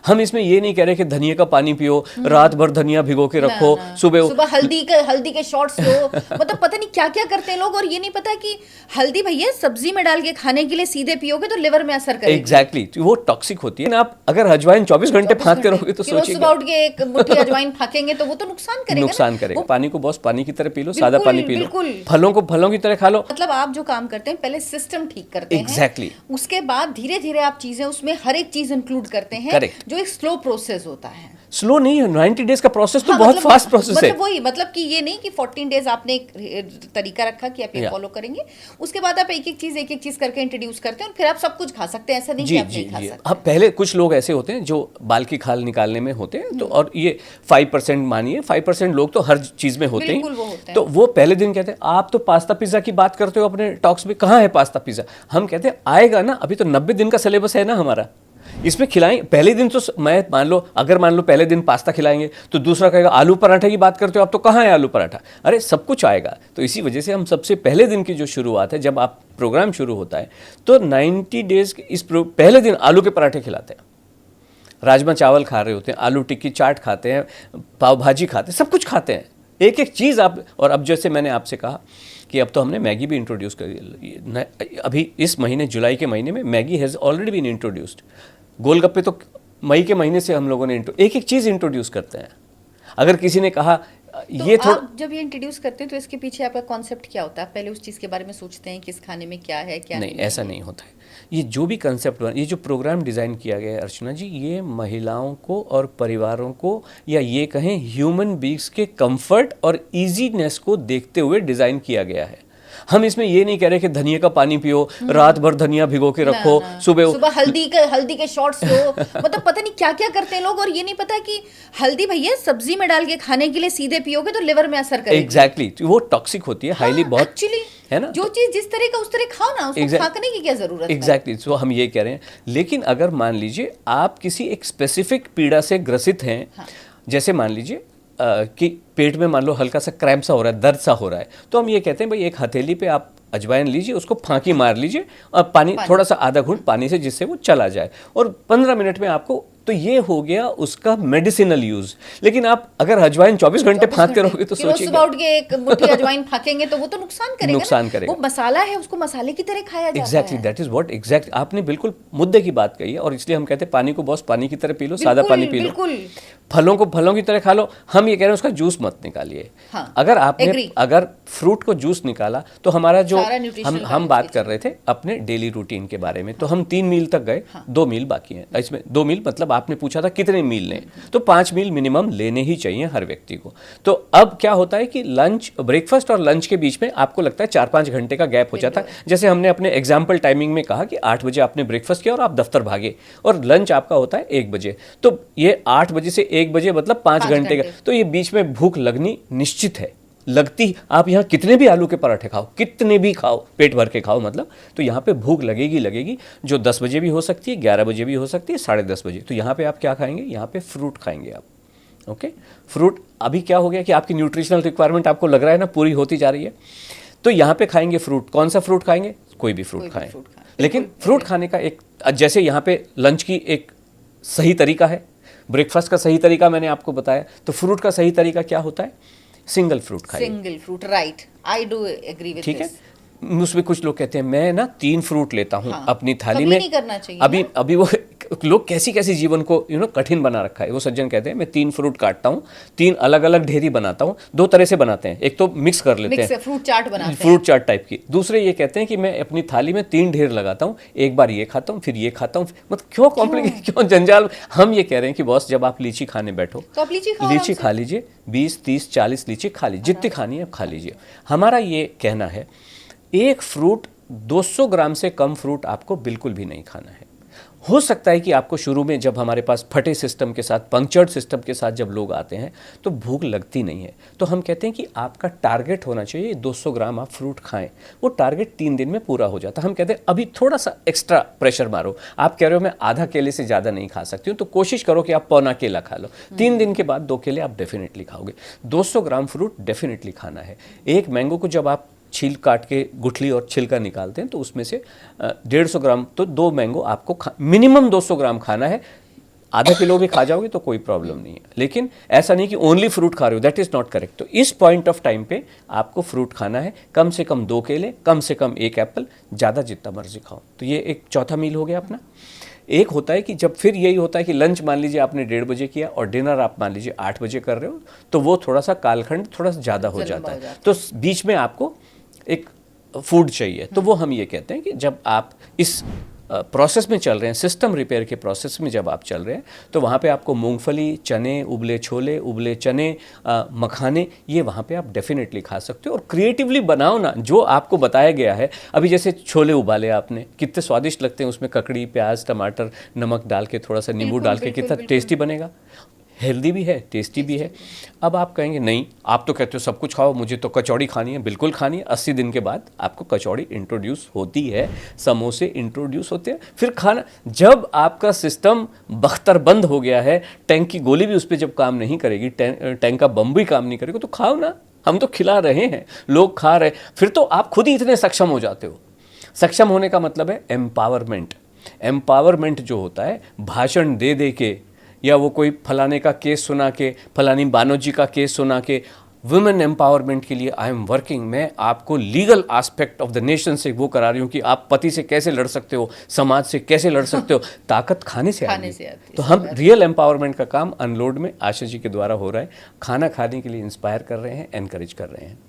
हम इसमें ये नहीं कह रहे कि धनिया का पानी पियो, रात भर धनिया भिगो के रखो, सुबह हल्दी के शॉट्स लो, मतलब पता नहीं क्या क्या करते हैं लोग, और ये नहीं पता कि हल्दी भैया सब्जी में डाल के खाने के लिए सीधे पियोगे तो लिवर में असर करेगी। एग्जैक्टली, वो टॉक्सिक होती है ना। आप अगर अजवाइन 24 घंटे फाँकते रहोगे तो सोचिए, सुबह उठ के एक मुट्ठी अजवाइन फाँकेंगे तो वो तो नुकसान करेगा। पानी को बॉस पानी की तरह पी लो, सादा पानी पी लो, फलों को फलों की तरह खा लो। मतलब आप जो काम करते हैं पहले सिस्टम ठीक करते हैं, एग्जैक्टली, उसके बाद धीरे धीरे आप चीजें उसमें हर एक चीज इंक्लूड करते हैं। Correct. जो एक स्लो प्रोसेस होता है। स्लो नहीं है, 90 डेज का प्रोसेस तो बहुत फास्ट प्रोसेस है। मतलब वही, मतलब कि ये नहीं कि 14 डेज आपने एक तरीका रखा कि आप ये फॉलो करेंगे, उसके बाद आप एक एक चीज करके इंट्रोड्यूस करते हैं और फिर आप सब कुछ खा सकते हैं। ऐसा नहीं कि आप नहीं खा सकते। अब पहले कुछ लोग ऐसे होते हैं जो बाल की खाल निकालने में होते हैं, तो और ये 5% मानिए, 5% लोग तो हर चीज में होते हैं। तो वो पहले दिन कहते हैं आप तो पास्ता पिज्जा की बात करते हो अपने टॉक्स में, कहाँ है पास्ता पिज्जा? हम कहते हैं आएगा ना, अभी तो 90 दिन का सिलेबस है ना हमारा, इसमें खिलाएं। पहले दिन तो मैं मान लो पहले दिन पास्ता खिलाएंगे तो दूसरा कहेगा आलू पराठा की बात करते हो आप, तो कहाँ है आलू पराठा? अरे सब कुछ आएगा। तो इसी वजह से हम सबसे पहले दिन की जो शुरुआत है, जब आप प्रोग्राम शुरू होता है तो 90 डेज इस पहले दिन आलू के पराठे खिलाते हैं, राजमा चावल खा रहे होते हैं, आलू टिक्की चाट खाते हैं, पाव भाजी खाते हैं, सब कुछ खाते हैं, एक एक चीज़ आप। और अब जैसे मैंने आपसे कहा कि अब तो हमने मैगी भी इंट्रोड्यूस कर दी। अभी इस महीने, जुलाई के महीने में Maggi has already been introduced. गोलगप्पे तो मई के महीने से हम लोगों ने एक एक चीज़ इंट्रोड्यूस करते हैं। अगर किसी ने कहा तो ये आप जब ये इंट्रोड्यूस करते हैं तो इसके पीछे आपका कॉन्सेप्ट क्या होता है? पहले उस चीज़ के बारे में सोचते हैं कि इस खाने में क्या है, क्या नहीं, ऐसा नहीं होता है। ये जो भी कंसेप्ट ये जो प्रोग्राम डिज़ाइन किया गया है अर्चना जी, ये महिलाओं को और परिवारों को, या ये कहें ह्यूमन बींग्स के कंफर्ट और ईजीनेस को देखते हुए डिज़ाइन किया गया है। हम इसमें ये नहीं कह रहे कि धनिया का पानी पियो, रात भर धनिया भिगो के रखो, सुबह हल्दी के शॉट्स लो, मतलब पता नहीं क्या क्या करते हैं लोग, और ये नहीं पता कि हल्दी भैया सब्जी में डाल के खाने के लिए सीधे पियोगे तो लिवर में असर करेगी। एग्जैक्टली, वो टॉक्सिक होती है, हाईली बहुत एक्चुअली है ना। जो चीज जिस तरह का उस तरह खाओ ना, उसको खाने की क्या जरूरत है? एग्जैक्टली, तो हम ये कह रहे हैं। लेकिन अगर मान लीजिए आप किसी एक स्पेसिफिक पीड़ा से ग्रसित हैं, जैसे मान लीजिए कि पेट में मान लो हल्का सा क्रैम्प सा हो रहा है, दर्द सा हो रहा है, तो हम ये कहते हैं भाई एक हथेली पे आप अजवाइन लीजिए, उसको फांकी मार लीजिए और पानी थोड़ा सा आधा घूंट पानी से, जिससे वो चला जाए, और 15 मिनट में आपको, तो ये हो गया उसका मेडिसिनल यूज। लेकिन आप अगर अजवाइन 24 घंटे फांकते रहोगे तो सोचिए, सुबह उठ के एक मुट्ठी अजवाइन फांकेंगे तो वो तो नुकसान करेगा। वो मसाला है, उसको मसाले की तरह खाया जाता है। Exactly, that is what exact आपने बिल्कुल मुद्दे की बात कही है। और इसलिए हम कहते हैं पानी को बॉस पानी की तरह पी लो, सादा पानी पी लो, फलों को फलों की तरह खा लो। हम ये कह रहे हैं उसका जूस मत निकालिए। अगर आपने अगर फ्रूट को जूस निकाला तो हमारा जो हम बात कर रहे थे अपने डेली रूटीन के बारे में, तो हम 3 मील तक गए, 2 मील बाकी हैं। इसमें 2 मील मतलब आपने पूछा था कितने मील लें, तो 5 मील मिनिमम लेने ही चाहिए हर व्यक्ति को। तो अब क्या होता है कि लंच, ब्रेकफास्ट और लंच के बीच में आपको लगता है 4-5 घंटे का गैप हो जाता है। जैसे हमने अपने एग्जाम्पल टाइमिंग में कहा कि 8 बजे आपने ब्रेकफास्ट किया और आप दफ्तर भागे, और लंच आपका होता है 1 बजे, तो ये 8 बजे से 1 बजे मतलब 5 घंटे का, तो ये बीच में भूख लगनी निश्चित है। लगती, आप यहाँ कितने भी आलू के पराठे खाओ, कितने भी खाओ, पेट भर के खाओ, मतलब तो यहाँ पे भूख लगेगी, जो 10 बजे भी हो सकती है, 11 बजे भी हो सकती है, 10:30 बजे। तो यहाँ पे आप क्या खाएंगे? यहाँ पे फ्रूट खाएंगे आप। ओके, फ्रूट अभी क्या हो गया कि आपकी न्यूट्रिशनल रिक्वायरमेंट आपको लग रहा है ना पूरी होती जा रही है, तो यहाँ पे खाएंगे फ्रूट। कौन सा फ्रूट खाएंगे? कोई भी फ्रूट खाएं, लेकिन फ्रूट खाने का एक, जैसे यहाँ पे लंच की एक सही तरीका है, ब्रेकफास्ट का सही तरीका मैंने आपको बताया, तो फ्रूट का सही तरीका क्या होता है? सिंगल फ्रूट खाइए। Single fruit, right, I do agree with this. ठीक है, उसमें कुछ लोग कहते हैं मैं ना 3 फ्रूट लेता हूँ अपनी थाली में। नहीं करना चाहिए। अभी वो लोग कैसी जीवन को कठिन बना रखा है। वो सज्जन कहते हैं मैं 3 फ्रूट काटता हूँ, 3 अलग अलग ढेरी बनाता हूँ। 2 तरह से बनाते हैं, एक तो मिक्स कर लेते हैं, फ्रूट चाट बनाते हैं, फ्रूट चाट टाइप की। दूसरे ये कहते हैं कि मैं अपनी थाली में 3 ढेर लगाता हूँ, एक बार ये खाता हूँ, फिर ये खाता हूँ। मतलब क्यों कॉम्प्लिकेट, क्यों जंजाल? हम ये कह रहे हैं कि बॉस जब आप लीची खाने बैठो तो आप लीची खा लीजिए, 20, 30, 40 लीची खा लीजिए, जितनी खानी है खा लीजिए। हमारा ये कहना है एक फ्रूट, 200 ग्राम से कम फ्रूट आपको बिल्कुल भी नहीं खाना है। हो सकता है कि आपको शुरू में जब हमारे पास फटे सिस्टम के साथ, पंक्चर्ड सिस्टम के साथ जब लोग आते हैं तो भूख लगती नहीं है, तो हम कहते हैं कि आपका टारगेट होना चाहिए 200 ग्राम आप फ्रूट खाएं। वो टारगेट 3 दिन में पूरा हो जाता है। हम कहते हैं अभी थोड़ा सा एक्स्ट्रा प्रेशर मारो। आप कह रहे हो मैं आधा केले से ज़्यादा नहीं खा सकती हूँ, तो कोशिश करो कि आप पौना केला खा लो। 3 दिन के बाद 2 केले आप डेफिनेटली खाओगे। 200 ग्राम फ्रूट डेफिनेटली खाना है। एक मैंगो को जब आप छील काट के गुठली और छिलका निकालते हैं तो उसमें से 150 ग्राम, तो 2 मैंगो आपको मिनिमम 200 ग्राम खाना है। आधा किलो भी खा जाओगे तो कोई प्रॉब्लम नहीं है, लेकिन ऐसा नहीं कि ओनली फ्रूट खा रहे हो, दैट इज़ नॉट करेक्ट। तो इस पॉइंट ऑफ टाइम पे आपको फ्रूट खाना है, कम से कम 2 केले, कम से कम 1 एप्पल, ज़्यादा जितना मर्जी खाओ। तो ये एक चौथा मील हो गया अपना। एक होता है कि जब फिर यही होता है कि लंच मान लीजिए आपने 1:30 बजे किया और डिनर आप मान लीजिए 8 बजे कर रहे हो, तो वो थोड़ा सा कालखंड थोड़ा सा ज़्यादा हो जाता है, तो बीच में आपको एक फूड चाहिए। तो वो हम ये कहते हैं कि जब आप इस प्रोसेस में चल रहे हैं, सिस्टम रिपेयर के प्रोसेस में जब आप चल रहे हैं, तो वहाँ पे आपको मूंगफली, चने, उबले छोले, उबले चने, मखाने, ये वहाँ पे आप डेफिनेटली खा सकते हो। और क्रिएटिवली बनाओ ना, जो आपको बताया गया है। अभी जैसे छोले उबाले आपने, कितने स्वादिष्ट लगते हैं, उसमें ककड़ी, प्याज, टमाटर, नमक डाल के, थोड़ा सा नींबू डाल के, कितना टेस्टी बनेगा। हेल्दी भी है, टेस्टी भी है। अब आप कहेंगे नहीं, आप तो कहते हो सब कुछ खाओ, मुझे तो कचौड़ी खानी है। बिल्कुल खानी है। 80 दिन के बाद आपको कचौड़ी इंट्रोड्यूस होती है, समोसे इंट्रोड्यूस होते हैं, फिर खाना। जब आपका सिस्टम बख्तरबंद हो गया है, टैंक की गोली भी उस पर जब काम नहीं करेगी, टैंक का बम भी काम नहीं करेगा, तो खाओ ना। हम तो खिला रहे हैं, लोग खा रहे, फिर तो आप खुद ही इतने सक्षम हो जाते हो। सक्षम होने का मतलब है एम्पावरमेंट। एम्पावरमेंट जो होता है, भाषण दे दे के, या वो कोई फलाने का केस सुना के, फलानी बानोजी का केस सुना के, वुमेन एम्पावरमेंट के लिए आई एम वर्किंग। मैं आपको legal aspect of the nation से वो करा रही हूँ कि आप पति से कैसे लड़ सकते हो, समाज से कैसे लड़ सकते हो। ताकत खाने से आती है। तो हम रियल एम्पावरमेंट का काम अनलोड में आशा जी के द्वारा हो रहा है। खाना खाने के लिए इंस्पायर कर रहे हैं, एनकरेज कर रहे हैं।